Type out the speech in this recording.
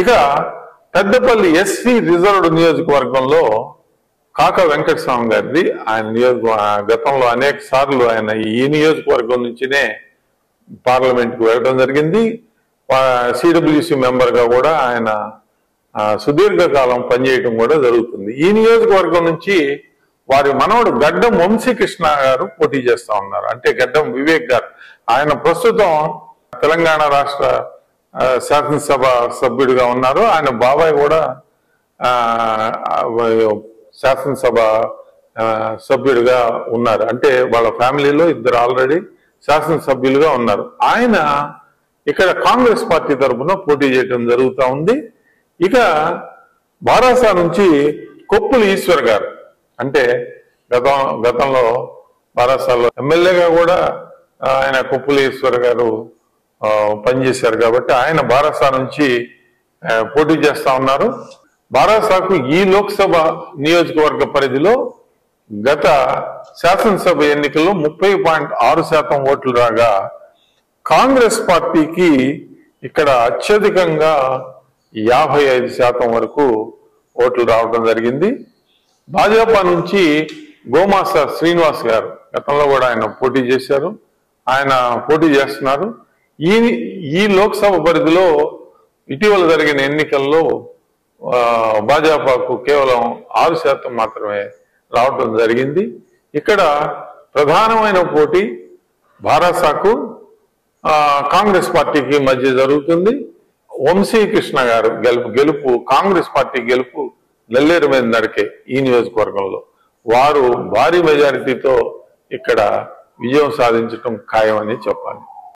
ఇక Peddapalli SC reserved నియోజకవర్గంలో కాకా వెంకటస్వామి గారిది. ఆయన గతంలో అనేక సార్లు ఆయన ఈ నియోజకవర్గం నుంచినే పార్లమెంట్కి వెళ్ళడం జరిగింది. సిడబ్ల్యూసి మెంబర్గా కూడా ఆయన సుదీర్ఘకాలం పనిచేయడం కూడా జరుగుతుంది. ఈ నియోజకవర్గం నుంచి వారి మనవడు గడ్డం వంశీకృష్ణ గారు పోటీ చేస్తా ఉన్నారు. అంటే గడ్డం వివేక్ గారు. ఆయన ప్రస్తుతం తెలంగాణ రాష్ట్ర శాసనసభ సభ్యుడిగా ఉన్నారు. ఆయన బాబాయ్ కూడా శాసనసభ సభ్యుడిగా ఉన్నారు. అంటే వాళ్ళ ఫ్యామిలీలో ఇద్దరు ఆల్రెడీ శాసనసభ్యులుగా ఉన్నారు. ఆయన ఇక్కడ కాంగ్రెస్ పార్టీ తరఫున పోటీ చేయడం జరుగుతూ ఉంది. ఇక బారాసా నుంచి కొప్పుల ఈశ్వర్ గారు, అంటే గతంలో బారాసాలో ఎమ్మెల్యేగా కూడా ఆయన కొప్పుల ఈశ్వర్ గారు పనిచేశారు కాబట్టి ఆయన బారాసా నుంచి పోటీ చేస్తా ఉన్నారు. బారాసాకు ఈ లోక్సభ నియోజకవర్గ పరిధిలో గత శాసనసభ ఎన్నికల్లో 30.6% ఓట్లు రాగా కాంగ్రెస్ పార్టీకి ఇక్కడ అత్యధికంగా 55% వరకు ఓట్లు రావడం జరిగింది. భాజపా నుంచి గోమాస శ్రీనివాస్ గారు గతంలో కూడా ఆయన పోటీ చేశారు. ఆయన పోటీ చేస్తున్నారు. ఈ లోక్సభ పరిధిలో ఇటీవల జరిగిన ఎన్నికల్లో భాజపాకు కేవలం 6% మాత్రమే రావడం జరిగింది. ఇక్కడ ప్రధానమైన పోటీ బారాసాకు కాంగ్రెస్ పార్టీకి మధ్య జరుగుతుంది. వంశీకృష్ణ గారు గెలుపు కాంగ్రెస్ పార్టీ గెలుపు నెల్లేరు మీద నడికే ఈ నియోజకవర్గంలో వారు భారీ మెజారిటీతో ఇక్కడ విజయం సాధించడం ఖాయమని చెప్పాలి.